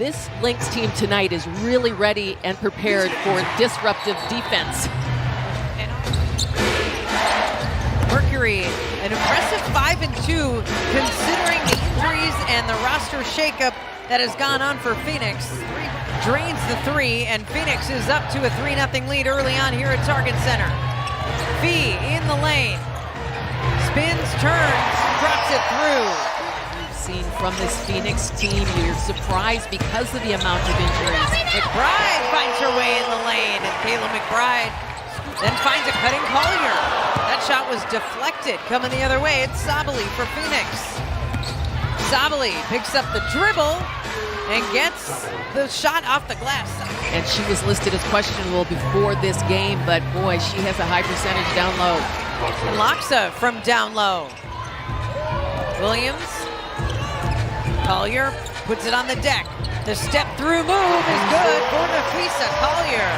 This Lynx team tonight is really ready and prepared for disruptive defense. Mercury, an impressive 5-2 considering the injuries and the roster shakeup that has gone on for Phoenix. Drains the three, and Phoenix is up to a 3-0 lead early on here at Target Center. Fee in the lane, spins, turns, drops it through. We've seen from this Phoenix team, you're surprised because of the amount of injuries. McBride finds her way in the lane, and Kayla McBride then finds a cutting Collier. That shot was deflected, coming the other way. It's Sabally for Phoenix. Sabally picks up the dribble and gets the shot off the glass. And she was listed as questionable before this game, but boy, she has a high percentage down low. And Loxa from down low. Williams. Collier puts it on the deck. The step through move is good for Nafisa Collier.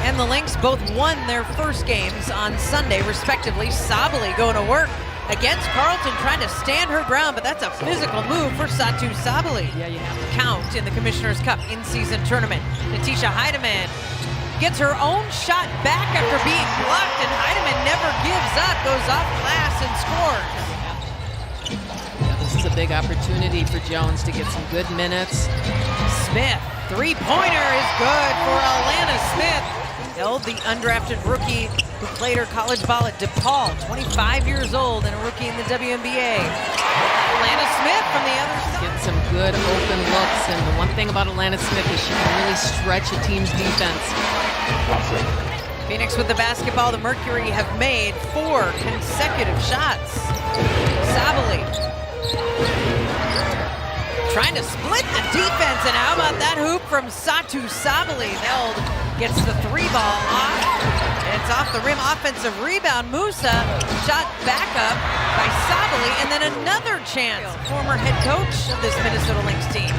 And the Lynx both won their first games on Sunday, respectively. Sabally going to work against Carleton, trying to stand her ground, but that's a physical move for Satu Sabally. Yeah, you have to count in the Commissioner's Cup in-season tournament. Natisha Heidemann gets her own shot back after being blocked, and Heidemann never gives up, goes off glass and scores. Yeah, this is a big opportunity for Jones to get some good minutes. Smith, three-pointer is good for Alana Smith. Held the undrafted rookie who played her college ball at DePaul, 25 years old and a rookie in the WNBA. Alana Smith from the other side. Getting some good open looks, and the one thing about Alana Smith is she can really stretch a team's defense. Phoenix with the basketball. The Mercury have made 4 consecutive shots. Sabally trying to split the defense, and how about that hoop from Satu Sabally? Held, gets the 3-ball off, and it's off the rim. Offensive rebound. Musa shot back up by Sabally, and then another chance. Former head coach of this Minnesota Lynx team.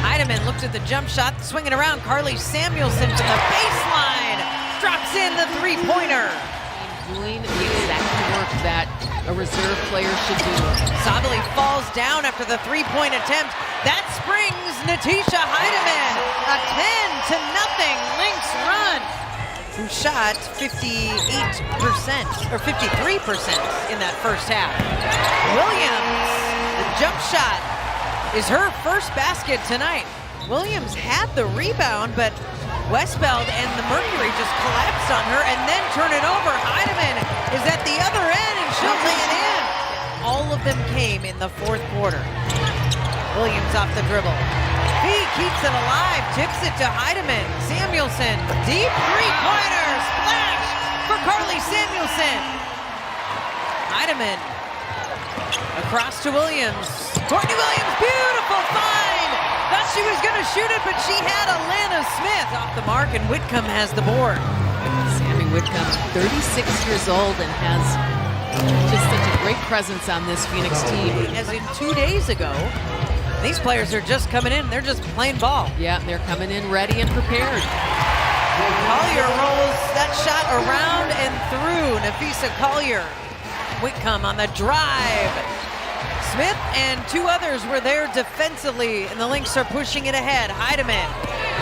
Heidemann looked at the jump shot, swinging around. Carly Samuelson to the baseline, drops in the 3-pointer. Doing the exact work that a reserve player should do. Sabally falls down after the 3-point attempt. That springs Natisha Heidemann. A 10-0 Lynx run. Who shot 58% or 53% in that first half. Williams, the jump shot is her first basket tonight. Williams had the rebound, but Westbeld and the Mercury just collapsed on her and then turn it over. Heidemann is at the other end, and she'll lay it in. All of them came in the fourth quarter. Williams off the dribble. Fee keeps it alive, tips it to Heidemann. Samuelson, deep three-pointer, splash for Carly Samuelson. Heidemann across to Williams. Courtney Williams, beautiful find. Thought she was going to shoot it, but she had Alana Smith off the mark, and Whitcomb has the board. Sammy Whitcomb, 36 years old, and has just such a great presence on this Phoenix team. As in 2 days ago, these players are just coming in. They're just playing ball. Yeah, they're coming in ready and prepared. Collier rolls that shot around and through. Nafisa Collier. Whitcomb on the drive. Smith and 2 others were there defensively, and the Lynx are pushing it ahead. Heidemann,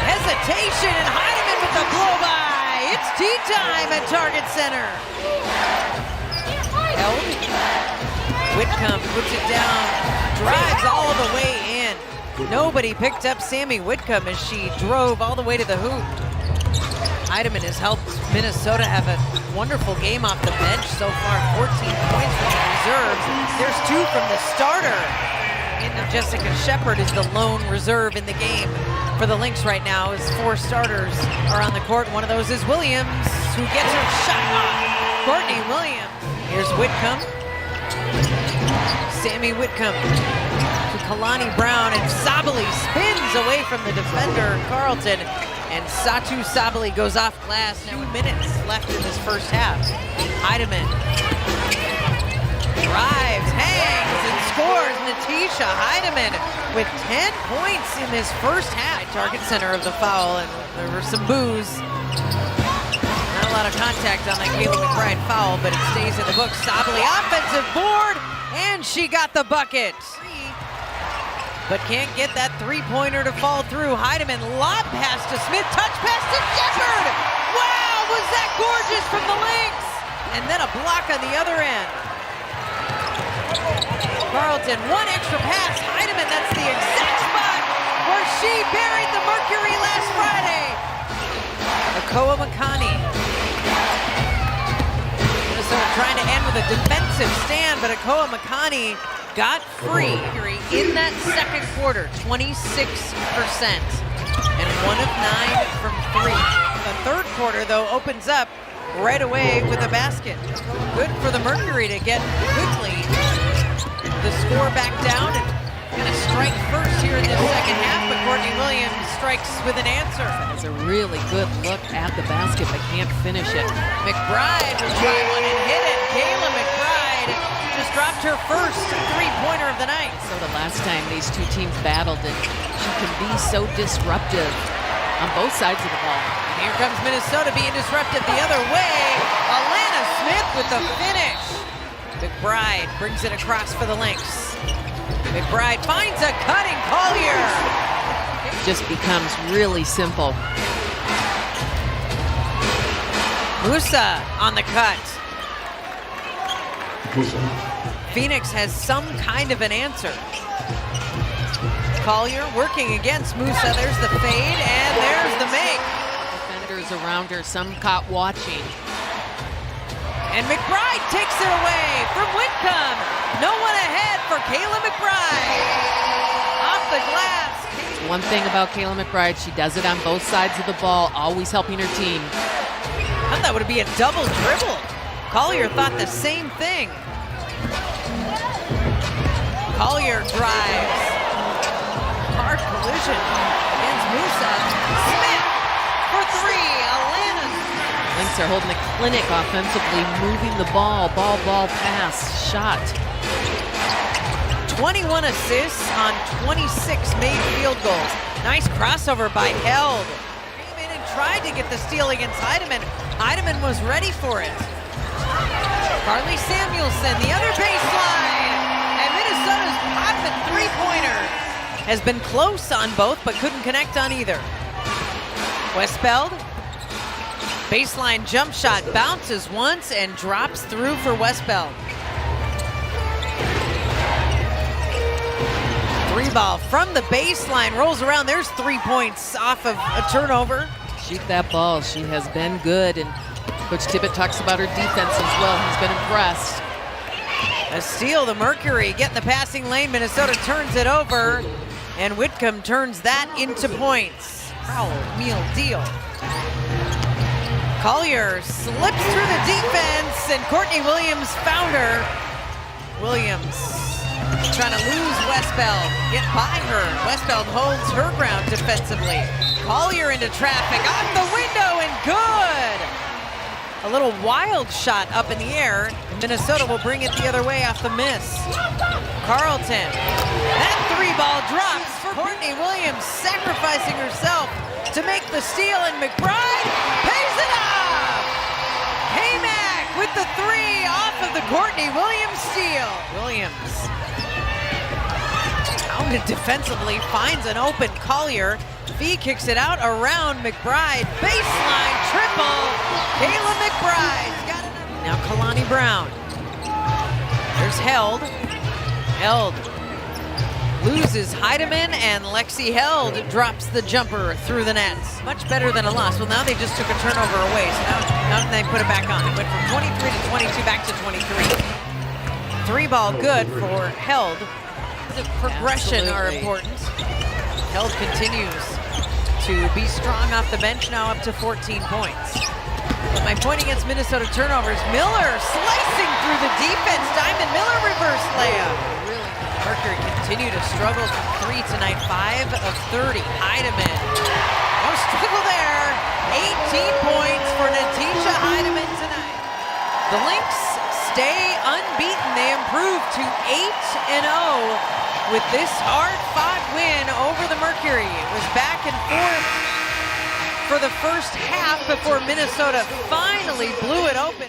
hesitation, and Heidemann with the blow-by. It's tea time at Target Center. Held. Whitcomb puts it down, drives all the way in. Nobody picked up Sammy Whitcomb as she drove all the way to the hoop. Heidemann has helped Minnesota have a wonderful game off the bench so far. 14 points from the reserves. There's 2 from the starter. And Jessica Shepard is the lone reserve in the game for the Lynx right now, as 4 starters are on the court. One of those is Williams, who gets her shot off. Courtney Williams. Here's Whitcomb. Sammy Whitcomb to Kalani Brown, and Sabally spins away from the defender, Carleton. And Satu Sabally goes off glass. 2 minutes left in this first half. Heidemann drives, hangs, and scores. Natisha Heidemann with 10 points in this first half. Target center of the foul, and there were some boos. Not a lot of contact on that Kayla McBride foul, but it stays in the book. Sabally offensive board, and she got the bucket. but can't get that three-pointer to fall through. Heidemann lob pass to Smith, touch pass to Shepard. Wow, was that gorgeous from the Lynx? And then a block on the other end. Carlton, one extra pass. Heidemann, that's the exact spot where she buried the Mercury last Friday. Akoa Makani. Minnesota trying to end with a defensive stand, but Akoa Makani got free in that second quarter, 26%. And 1 of 9 from 3. The third quarter, though, opens up right away with a basket. Good for the Mercury to get quickly the score back down and gonna strike first here in this second half, but Courtney Williams strikes with an answer. Has a really good look at the basket, but can't finish it. McBride will try one and hit it. Kayla McBride just dropped her first three-pointer of the night. So the last time these two teams battled, and she can be so disruptive on both sides of the ball. And here comes Minnesota being disruptive the other way. Alana Smith with the finish. McBride brings it across for the Lynx. McBride finds a cutting Collier. Just becomes really simple. Musa on the cut. Phoenix has some kind of an answer. Collier working against Musa. There's the fade, and there's the make. Defenders around her, some caught watching. And McBride takes it away from Whitcomb. No one ahead for Kayla McBride. Off the glass. One thing about Kayla McBride, she does it on both sides of the ball, always helping her team. I thought that would be a double dribble. Collier thought the same thing. Collier drives. Hard collision against Musa. Smith for three. Alana. Lynx are holding a clinic offensively, moving the ball, pass, shot. 21 assists on 26 made field goals. Nice crossover by Held. Came in and tried to get the steal against Heidemann. Heidemann was ready for it. Carly Samuelson, the other baseline. And Minnesota's popping three-pointer. Has been close on both, but couldn't connect on either. Westbeld. Baseline jump shot, bounces once and drops through for Westbeld. Three ball from the baseline, rolls around. There's 3 points off of a turnover. Shoot that ball. She has been good, and Coach Tippett talks about her defense as well. He's been impressed. A steal, the Mercury get in the passing lane. Minnesota turns it over, and Whitcomb turns that into points. Foul, meal deal. Collier slips through the defense, and Courtney Williams found her. Williams trying to lose Westbeld, get by her. Westbeld holds her ground defensively. Collier into traffic, off the window, and good! A little wild shot up in the air. Minnesota will bring it the other way off the miss. Carlton, that three ball drops for Courtney Williams, sacrificing herself to make the steal, and McBride pays it off! Haymack with the three off of the Courtney Williams steal. Williams, pounded defensively, finds an open Collier. Fee kicks it out around McBride. Baseline triple. Kayla McBride got it. Now Kalani Brown. There's Held. Held loses Heidemann, and Lexi Held drops the jumper through the nets. Much better than a loss. Well, now they just took a turnover away, so now they put it back on. It went from 23 to 22 back to 23. Three ball good for Held. The progression are important. Held continues to be strong off the bench, now up to 14 points. But my point against Minnesota turnovers, Miller slicing through the defense. Diamond Miller reverse layup. Mercury continue to struggle from three tonight, 5 of 30. Heidemann, no struggle there. 18 points for Natisha Heidemann tonight. The Lynx stay unbeaten. They improve to 8-0 with this hard-fought win over the Mercury. It was back and forth for the first half before Minnesota finally blew it open.